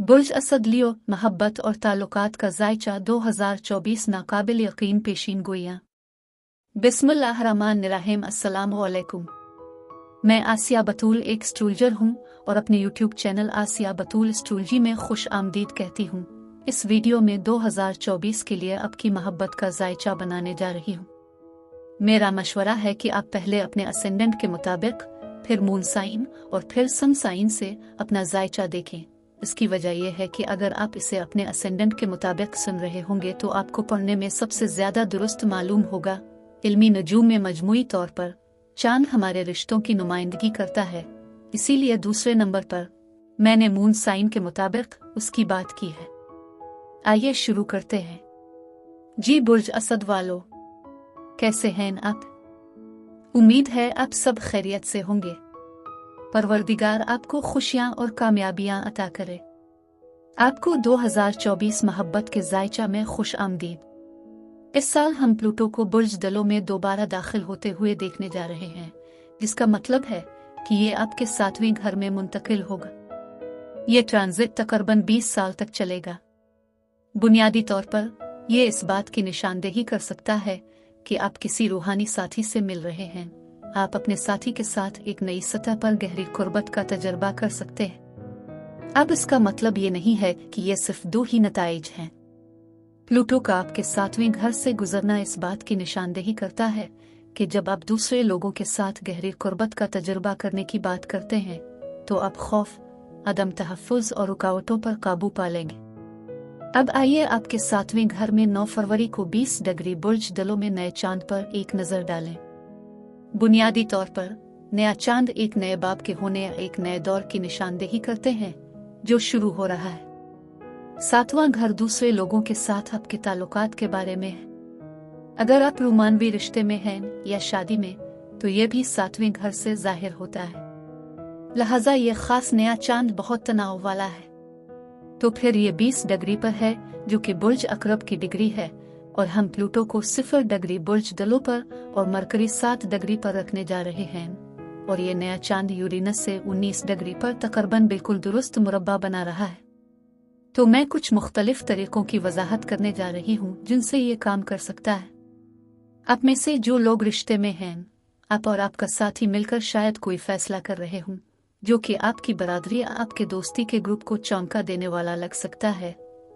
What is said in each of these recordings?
बुर्ज असद लियो मोहब्बत और ताल्लुकात का जायचा 2024 नाकाबिल यकीन पेशीन गोइयाँ। बिस्मिल्लाहिर्रहमानिर्रहीम। अस्सलामु अलैकुम। मैं आसिया बतूल एक एस्ट्रोलॉजर हूँ और अपने यूट्यूब चैनल आसिया बतूल एस्ट्रोलॉजी में खुश आमदीद कहती हूँ। इस वीडियो में 2024 के लिए आपकी मोहब्बत का जायचा बनाने जा रही हूँ। मेरा मशवरा है कि आप पहले अपने असेंडेंट के मुताबिक, फिर मून साइन और फिर सन साइन से अपना जायचा देखें। इसकी वजह यह है कि अगर आप इसे अपने असेंडेंट के मुताबिक सुन रहे होंगे तो आपको पढ़ने में सबसे ज्यादा दुरुस्त मालूम होगा। इल्मी नजूम में मजमूई तौर पर चांद हमारे रिश्तों की नुमाइंदगी करता है, इसीलिए दूसरे नंबर पर मैंने मून साइन के मुताबिक उसकी बात की है। आइए शुरू करते हैं। जी बुर्ज असद वालों, कैसे हैं आप? उम्मीद है आप सब खैरियत से होंगे। परवरदिगार आपको खुशियां और कामयाबियां अता करे। आपको 2024 मोहब्बत के जायचा में खुश आमदीद। इस साल हम प्लूटो को बुर्ज दलों में दोबारा दाखिल होते हुए देखने जा रहे हैं, जिसका मतलब है कि ये आपके 7वें घर में मुंतकिल होगा। ये ट्रांजिट तकरीबन 20 साल तक चलेगा। बुनियादी तौर पर यह इस बात की निशानदेही कर सकता है कि आप किसी रूहानी साथी से मिल रहे हैं। आप अपने साथी के साथ एक नई सतह पर गहरी कुर्बत का तजर्बा कर सकते हैं। अब इसका मतलब ये नहीं है कि ये सिर्फ 2 ही नताइज हैं। प्लूटो का आपके 7वें घर से गुजरना इस बात की निशानदेही करता है कि जब आप दूसरे लोगों के साथ गहरी कुर्बत का तजर्बा करने की बात करते हैं तो आप खौफ, अदम तहफ़्फ़ुज़ और रुकावटों पर काबू पा लेंगे। अब आइए आपके 7वें घर में 9 फरवरी को 20 डिग्री बुर्ज दलों में नए चांद पर एक नजर डालें। बुनियादी तौर पर नया चांद एक नए बाब के होने या एक नए दौर की निशानदेही करते हैं जो शुरू हो रहा है। 7वां घर दूसरे लोगों के साथ आपके ताल्लुकात के बारे में है। अगर आप रोमानवी रिश्ते में हैं या शादी में तो यह भी 7वें घर से जाहिर होता है। लिहाजा यह खास नया चांद बहुत तनाव वाला है। तो फिर ये 20 डिग्री पर है जो कि बुर्ज अकरब की डिग्री है, और हम प्लूटो को 0 डिग्री बुर्ज दलों पर और मरकरी 7 डिग्री पर रखने जा रहे हैं। और ये नया चांद यूरेनस से 19 डिग्री पर तकरीबन बिल्कुल दुरुस्त मुरब्बा बना रहा है। तो मैं कुछ मुख्तलिफ तरीकों की वजाहत करने जा रही हूँ जिनसे ये काम कर सकता है। आप में से जो लोग रिश्ते में हैं, आप और आपका साथी मिलकर शायद कोई फैसला कर रहे हों जो कि आपकी बरादरी या आपके दोस्ती के ग्रुप को चौंका देने वाला लग सकता है,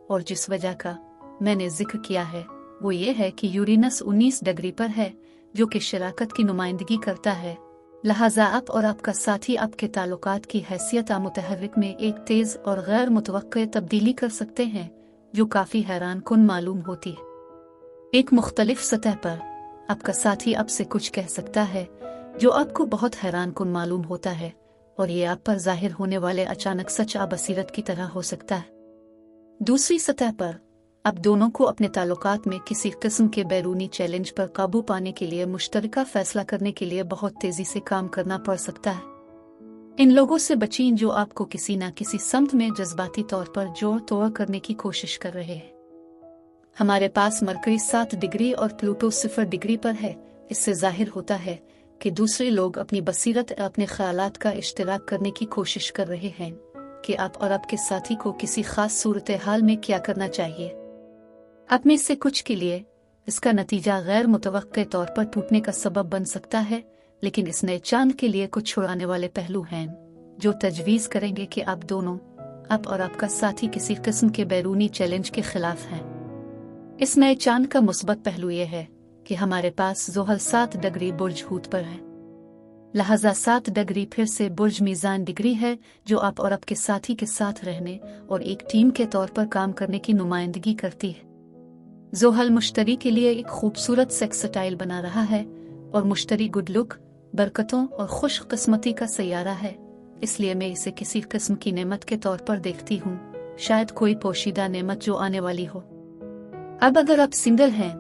और जिस वजह का मैंने जिक्र किया है वो ये है कि यूरेनस 19 डिग्री पर है जो कि शराकत की नुमाइंदगी करता है। लिहाजा आप और आपका साथी आपके ताल्लुकात की हैसियत मुतहर्रिक में एक तेज और गैर मुतवक्के तब्दीली कर सकते हैं जो काफी हैरान कुन मालूम होती है। एक मुख्तलिफ सतह पर आपका साथी आपसे कुछ कह सकता है जो आपको बहुत हैरान कुन मालूम होता है, और ये आप पर जाहिर होने वाले अचानक सच बसीरत की तरह हो सकता है। दूसरी सतह पर आप दोनों को अपने ताल्लुकात में किसी किस्म के बैरूनी चैलेंज पर काबू पाने के लिए मुश्तरका फैसला करने के लिए बहुत तेजी से काम करना पड़ सकता है। इन लोगों से बचें जो आपको किसी न किसी समत में जज्बाती तौर पर जोड़ तोड़ करने की कोशिश कर रहे हैं। हमारे पास मरकरी 7 डिग्री और प्लूटो 0 डिग्री पर है। इससे जाहिर होता है कि दूसरे लोग अपनी बसीरत अपने ख्यालात का इश्तराक करने की कोशिश कर रहे हैं कि आप और आपके साथी को किसी खास सूरत हाल में क्या करना चाहिए। आप में से कुछ के लिए इसका नतीजा गैर मुतवक्के तौर पर टूटने का सबब बन सकता है, लेकिन इस नए चांद के लिए कुछ छुड़ाने वाले पहलू हैं जो तजवीज़ करेंगे कि आप दोनों, आप और आपका साथी किसी किस्म के बैरूनी चैलेंज के खिलाफ हैं। इस नए चांद का मुस्बत पहलू यह है कि हमारे पास ज़ोहल 7 डिग्री बुर्ज हूत पर है। लिहाजा 7 डिग्री फिर से बुर्ज मीज़ान डिग्री है जो आप और आपके साथी के साथ रहने और एक टीम के तौर पर काम करने की नुमाइंदगी करती है। ज़ोहल मुश्तरी के लिए एक खूबसूरत सेक्स स्टाइल बना रहा है और मुश्तरी गुड लुक, बरकतों और खुश किस्मती का सैयारा है, इसलिए मैं इसे किसी किस्म की नेमत के तौर पर देखती हूँ, शायद कोई पोशीदा नेमत जो आने वाली हो। अब अगर आप सिंगल हैं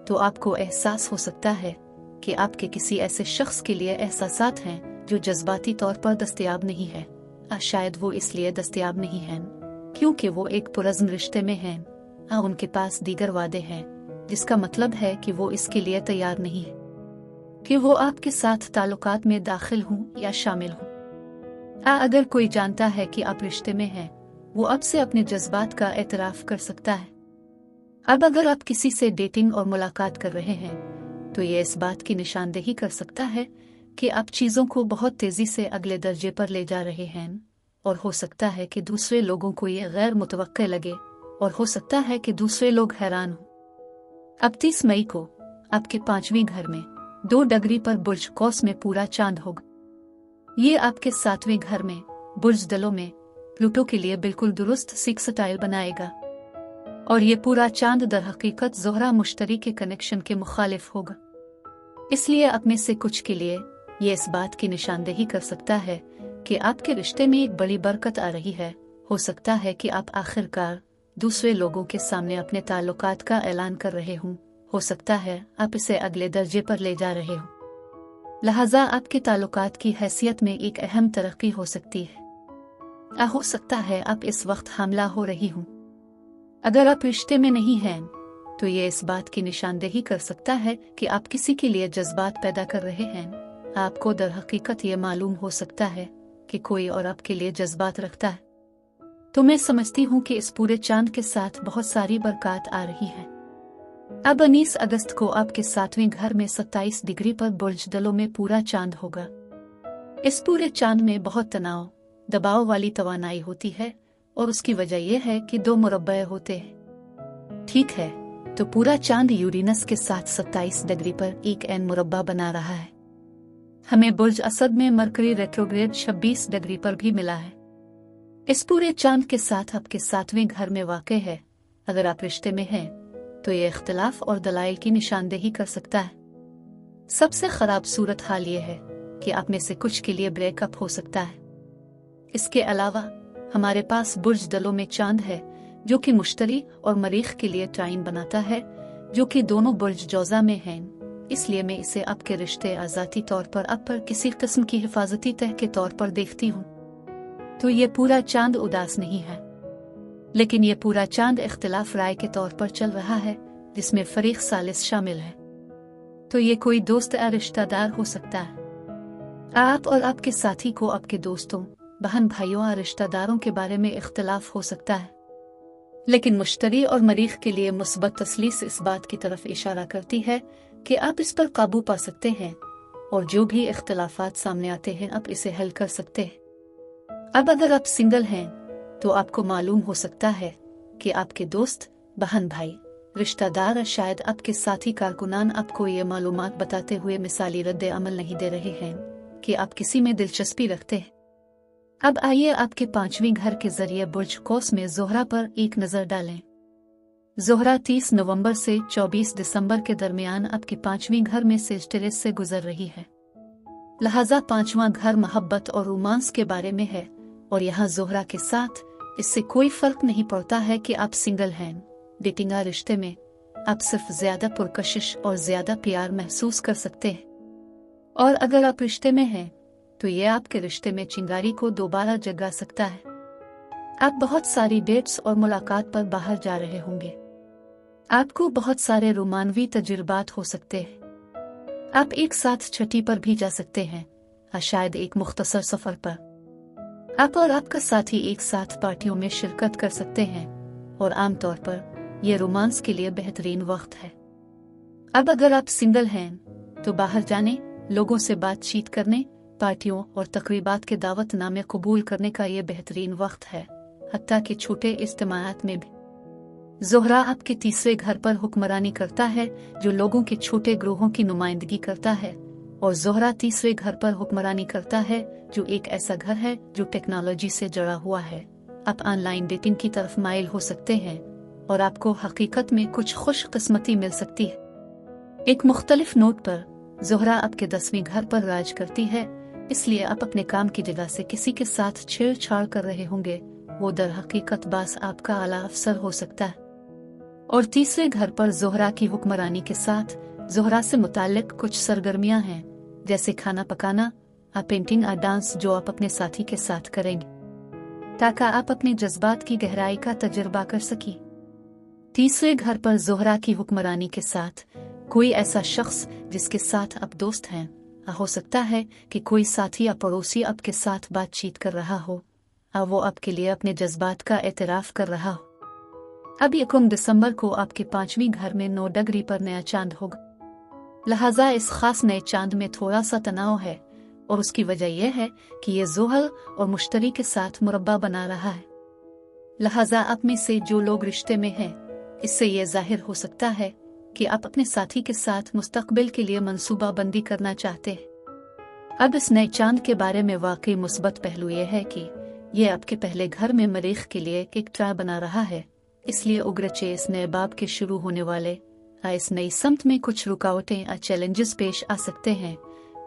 तो आपको एहसास हो सकता है कि आपके किसी ऐसे शख्स के लिए एहसासात हैं जो जज्बाती तौर पर दस्तयाब नहीं है। शायद वो इसलिए दस्तयाब नहीं हैं क्योंकि वो एक पुरज़्म रिश्ते में हैं, उनके पास दीगर वादे हैं, जिसका मतलब है कि वो इसके लिए तैयार नहीं है कि वो आपके साथ ताल्लुकात में दाखिल हों या शामिल हों। अगर कोई जानता है कि आप रिश्ते में हैं वो अब से अपने जज्बात का एतराफ़ कर सकता है। अब अगर आप किसी से डेटिंग और मुलाकात कर रहे हैं तो ये इस बात की निशानदेही कर सकता है कि आप चीज़ों को बहुत तेज़ी से अगले दर्जे पर ले जा रहे हैं, और हो सकता है कि दूसरे लोगों को ये गैर मुतवक्के लगे, और हो सकता है कि दूसरे लोग हैरान हों। अब 30 मई को आपके 5वें घर में 2 डिग्री पर बुर्ज कौस में पूरा चांद होगा। ये आपके 7वें घर में बुर्ज दलों में प्लूटो के लिए बिल्कुल दुरुस्त सेक्सटाइल बनाएगा, और ये पूरा चांद दर हकीकत ज़ोहरा मुश्तरी के कनेक्शन के मुखालिफ होगा। इसलिए आप में से कुछ के लिए ये इस बात की निशानदेही कर सकता है कि आपके रिश्ते में एक बड़ी बरकत आ रही है। हो सकता है कि आप आखिरकार दूसरे लोगों के सामने अपने ताल्लुकात का ऐलान कर रहे हों। हो सकता है आप इसे अगले दर्जे पर ले जा रहे हो। लिहाजा आपके ताल्लुकात की हैसियत में एक अहम तरक्की हो सकती है। हो सकता है आप इस वक्त हामला हो रही हूँ। अगर आप रिश्ते में नहीं हैं तो ये इस बात की निशानदेही कर सकता है कि आप किसी के लिए जज्बात पैदा कर रहे हैं। आपको दर हकीकत ये मालूम हो सकता है कि कोई और आपके लिए जज्बात रखता है। तो मैं समझती हूँ कि इस पूरे चांद के साथ बहुत सारी बरकत आ रही है। अब 19 अगस्त को आपके 7वें घर में 27 डिग्री पर बुर्ज दलों में पूरा चांद होगा। इस पूरे चांद में बहुत तनाव, दबाव वाली तवानाई होती है, और उसकी वजह यह है कि 2 मुरब्बे होते हैं। ठीक है, तो पूरा चांद यूरेनस के साथ 27 डिग्री पर एक एन मुरब्बा बना रहा है। हमें बुर्ज असद में मरकरी रेट्रोग्रेड 26 डिग्री पर भी मिला है। इस पूरे चांद के साथ आपके 7वें घर में वाक़े है। अगर आप रिश्ते में हैं तो ये इख्तिलाफ और दलाइल की निशानदेही कर सकता है। सबसे खराब सूरत हाल ये है कि आप में से कुछ के लिए ब्रेकअप हो सकता है। इसके अलावा हमारे पास बुर्ज दलों में चांद है जो कि मुश्तरी और मरीख के लिए टाइन बनाता है, जो कि दोनों बुर्ज जौजा में हैं। इसलिए मैं इसे आपके रिश्ते आज़ाती तौर पर आप पर किसी किस्म की हिफाजती तह के तौर पर देखती हूँ। तो ये पूरा चांद उदास नहीं है, लेकिन ये पूरा चांद इख्तिलाफ राय के तौर पर चल रहा है, जिसमें फरीक सालिस शामिल है। तो ये कोई दोस्त या रिश्तेदार हो सकता है। आप और आपके साथी को आपके दोस्तों, बहन भाइयों और रिश्तेदारों के बारे में इख्तिलाफ हो सकता है, लेकिन मुश्तरी और मरीख के लिए मुस्बत तसलीस इस बात की तरफ इशारा करती है कि आप इस पर काबू पा सकते हैं, और जो भी इख्तिलाफात सामने आते हैं आप इसे हल कर सकते हैं। अब अगर आप सिंगल हैं तो आपको मालूम हो सकता है कि आपके दोस्त, बहन भाई, रिश्तेदार और शायद आपके साथी कारकुनान आपको ये मालूमात बताते हुए मिसाली रद्द अमल नहीं दे रहे हैं कि आप किसी में दिलचस्पी रखते हैं। अब आइए आपके 5वें घर के जरिए बुर्ज कौस में ज़ोहरा पर एक नज़र डालें। ज़ोहरा 30 नवंबर से 24 दिसंबर के दरमियान आपके 5वें घर में सेजिटेरियस से गुजर रही है। लिहाजा 5वां घर मोहब्बत और रोमांस के बारे में है, और यहाँ ज़ोहरा के साथ इससे कोई फर्क नहीं पड़ता है कि आप सिंगल हैं, डेटिंग या रिश्ते में। आप सिर्फ ज्यादा पुरकशिश और ज्यादा प्यार महसूस कर सकते हैं, और अगर आप रिश्ते में हैं तो ये आपके रिश्ते में चिंगारी को दोबारा जगा सकता है। आप बहुत सारी डेट्स और मुलाकात पर बाहर जा रहे होंगे। आपको बहुत सारे रोमानवी तजुर्बात हो सकते हैं। आप एक साथ छठी पर भी जा सकते हैं, या शायद एक मुख्तसर सफर पर। आप और आपका साथी एक साथ पार्टियों में शिरकत कर सकते हैं, और आमतौर पर यह रोमांस के लिए बेहतरीन वक्त है। अब अगर आप सिंगल हैं तो बाहर जाने, लोगों से बातचीत करने, पार्टियों और तकरीबात के दावतनामे कबूल करने का ये बेहतरीन वक्त है, हत्ता कि छोटे इज्तिमाआत में भी। ज़ोहरा आपके 3रे घर पर हुक्मरानी करता है, जो लोगों के छोटे ग्रोहों की नुमाइंदगी करता है, और ज़ोहरा 3रे घर पर हुक्मरानी करता है, जो एक ऐसा घर है जो टेक्नोलॉजी से जुड़ा हुआ है। आप ऑनलाइन डेटिंग की तरफ माइल हो सकते हैं, और आपको हकीकत में कुछ खुशकिस्मती मिल सकती है। एक मुख्तलिफ नोट पर ज़ोहरा आपके 10वें घर पर राज करती है, इसलिए आप अपने काम की जगह से किसी के साथ छेड़छाड़ कर रहे होंगे। वो दर हकीकत बास आपका आला अफसर हो सकता है। और 3रे घर पर ज़ोहरा की हुक्मरानी के साथ ज़ोहरा से मुताल्लिक कुछ सरगर्मियां हैं, जैसे खाना पकाना, पेंटिंग और डांस, जो आप अपने साथी के साथ करेंगे ताकि आप अपने जज्बात की गहराई का तजुर्बा कर सकें। 3रे घर पर ज़ोहरा की हुक्मरानी के साथ कोई ऐसा शख्स जिसके साथ आप दोस्त हैं, हो सकता है कि कोई साथी या पड़ोसी आपके साथ बातचीत कर रहा हो, वो आपके लिए अपने जज्बात का एतराफ़ कर रहा हो। अब 1 दिसंबर को आपके 5वीं घर में 9 डिग्री पर नया चांद होगा। लिहाजा इस खास नए चांद में थोड़ा सा तनाव है, और उसकी वजह यह है कि ये ज़ुहल और मुश्तरी के साथ मुरब्बा बना रहा है। लिहाजा आप में से जो लोग रिश्ते में हैं, इससे यह जाहिर हो सकता है कि आप अपने साथी के साथ मुस्तकबिल के लिए मंसूबा बंदी करना चाहते हैं। अब इस नए चांद के बारे में वाकई मुस्बत पहलू यह है कि यह आपके पहले घर में मरीख के लिए एक ट्राय बना रहा है। इसलिए उगरचे इस नए बाब के शुरू होने वाले इस नई समत में कुछ रुकावटें या चैलेंजेस पेश आ सकते हैं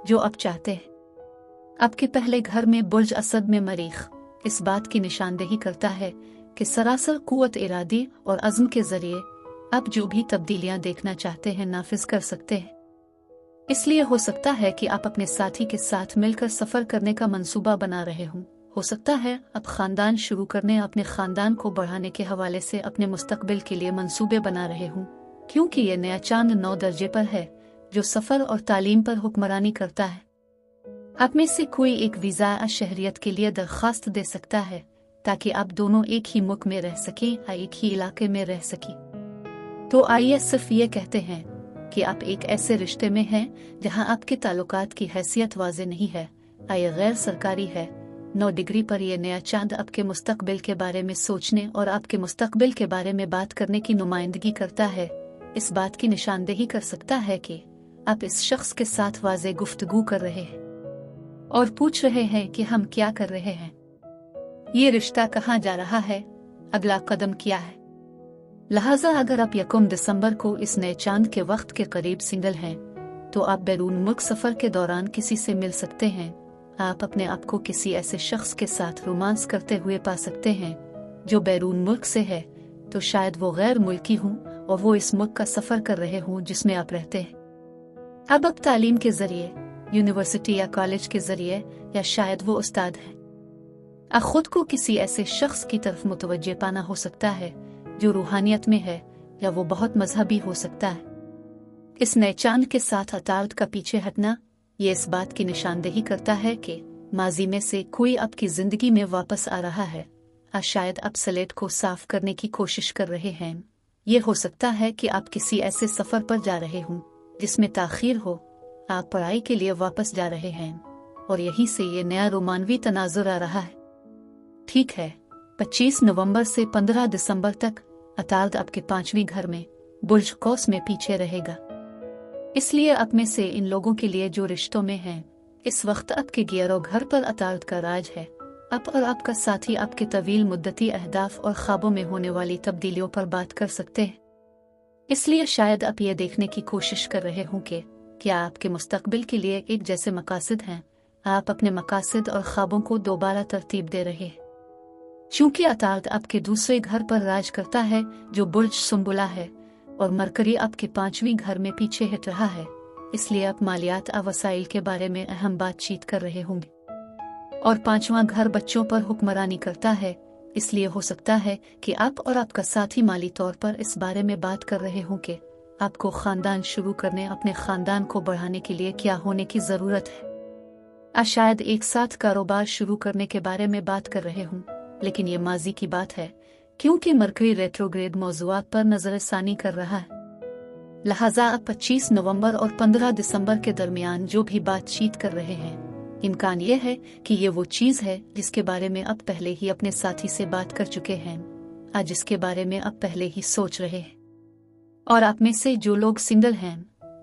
जो आप चाहते हैं। आपके पहले घर में बुर्ज असद में मरीख इस बात की निशानदेही करता है कि सरासर कुव्वत इरादी और अज़्म के जरिए आप जो भी तब्दीलियां देखना चाहते हैं नाफिज कर सकते हैं। इसलिए हो सकता है कि आप अपने साथी के साथ मिलकर सफर करने का मंसूबा बना रहे हों। हो सकता है आप खानदान शुरू करने, अपने खानदान को बढ़ाने के हवाले से अपने मुस्तकबिल के लिए मंसूबे बना रहे हों, क्योंकि यह नया चांद 9 दर्जे पर है जो सफर और तालीम पर हुक्मरानी करता है। आप में से कोई एक वीज़ा या शहरियत के लिए दरख्वास्त दे सकता है ताकि आप दोनों एक ही मुल्क में रह सकें या एक ही इलाके में रह सकें। तो आइए सिर्फ ये कहते हैं कि आप एक ऐसे रिश्ते में हैं जहां आपके ताल्लुकात की हैसियत वाज़ेह नहीं है, ये गैर सरकारी है। 9 डिग्री पर यह नया चांद आपके मुस्तकबिल के बारे में सोचने और आपके मुस्तकबिल के बारे में बात करने की नुमाइंदगी करता है। इस बात की निशानदेही कर सकता है कि आप इस शख्स के साथ वाज़ेह गुफ्तगू कर रहे हैं और पूछ रहे हैं कि हम क्या कर रहे हैं, ये रिश्ता कहाँ जा रहा है, अगला कदम क्या है। लिहाजा अगर आप 1 दिसंबर को इस नए चांद के वक्त के करीब सिंगल हैं, तो आप बैरून मुल्क सफर के दौरान किसी से मिल सकते हैं। आप अपने आप को किसी ऐसे शख्स के साथ रोमांस करते हुए पा सकते हैं जो बैरून मुल्क से है, तो शायद वो गैर मुल्की हूँ और वो इस मुल्क का सफर कर रहे हों जिसमें आप रहते हैं। अब आप तालीम के जरिए, यूनिवर्सिटी या कॉलेज के जरिए, या शायद वो उस्ताद है, आप खुद को किसी ऐसे शख्स की तरफ मुतवज्जे पाना हो सकता है जो रूहानियत में है, या वो बहुत मजहबी हो सकता है। इस नए चांद के साथ अतारत का पीछे हटना ये इस बात की निशानदेही करता है कि माजी में से कोई आपकी जिंदगी में वापस आ रहा है, शायद आप स्लेट को साफ करने की कोशिश कर रहे हैं। ये हो सकता है कि आप किसी ऐसे सफर पर जा रहे हों जिसमें ताखीर हो, आप पढ़ाई के लिए वापस जा रहे हैं और यहीं से ये नया रोमानवी तनाजुर आ रहा है। ठीक है, 25 नवंबर से 15 दिसंबर तक अतारत आपके 5वीं घर में बुर्ज कौस में पीछे रहेगा। इसलिए आप में से इन लोगों के लिए जो रिश्तों में हैं, इस वक्त आपके गियरो घर पर अतारत का राज है। आप और आपका साथी आपके तवील मुद्दती अहदाफ और ख्वाबों में होने वाली तब्दीलियों पर बात कर सकते हैं। इसलिए शायद आप ये देखने की कोशिश कर रहे हों कि क्या आपके मुस्तकबिल के लिए एक जैसे मकासद हैं। आप अपने मकासद और ख्वाबों को दोबारा तरतीब दे रहे हैं। चूंकि अतारत आपके दूसरे घर पर राज करता है जो बुर्ज सुंबुला है, और मरकरी आपके 5वीं घर में पीछे हट रहा है, इसलिए आप मालियात और वसाइल के बारे में अहम बातचीत कर रहे होंगे। और 5वां घर बच्चों पर हुक्मरानी करता है, इसलिए हो सकता है कि आप और आपका साथी माली तौर पर इस बारे में बात कर रहे हों कि आपको खानदान शुरू करने, अपने खानदान को बढ़ाने के लिए क्या होने की ज़रूरत है। शायद एक साथ कारोबार शुरू करने के बारे में बात कर रहे हों, लेकिन ये माजी की बात है क्योंकि मरकरी रेट्रोग्रेड मौज़ूआत पर नज़रसानी कर रहा है। लिहाजा आप 25 नवंबर और 15 दिसंबर के दरमियान जो भी बातचीत कर रहे हैं, इम्कान यह है कि ये वो चीज़ है जिसके बारे में आप पहले ही अपने साथी से बात कर चुके हैं, जिसके बारे में आप पहले ही सोच रहे हैं। और आप में से जो लोग सिंगल हैं,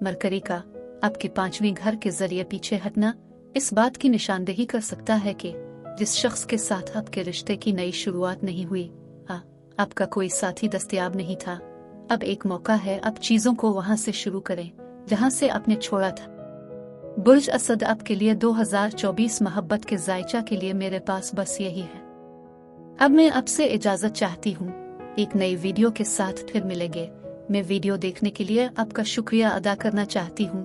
मरकरी का आपके 5वीं घर के जरिए पीछे हटना इस बात की निशानदेही कर सकता है कि जिस शख्स के साथ आपके रिश्ते की नई शुरुआत नहीं हुई, आपका कोई साथी दस्तयाब नहीं था। अब एक मौका है, आप चीजों को वहां से शुरू करें जहां से आपने छोड़ा था। बुर्ज असद आपके लिए 2024 मोहब्बत के जायचा के लिए मेरे पास बस यही है। अब मैं आपसे इजाजत चाहती हूँ। एक नई वीडियो के साथ फिर मिलेंगे। मैं वीडियो देखने के लिए आपका शुक्रिया अदा करना चाहती हूँ।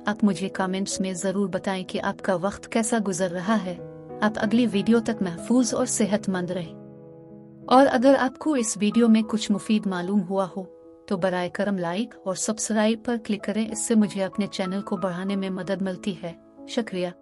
आप मुझे कमेंट्स में जरूर बताएं कि आपका वक्त कैसा गुजर रहा है। आप अगली वीडियो तक महफूज और सेहतमंद रहें। और अगर आपको इस वीडियो में कुछ मुफीद मालूम हुआ हो तो बराए करम लाइक और सब्सक्राइब पर क्लिक करें। इससे मुझे अपने चैनल को बढ़ाने में मदद मिलती है। शुक्रिया।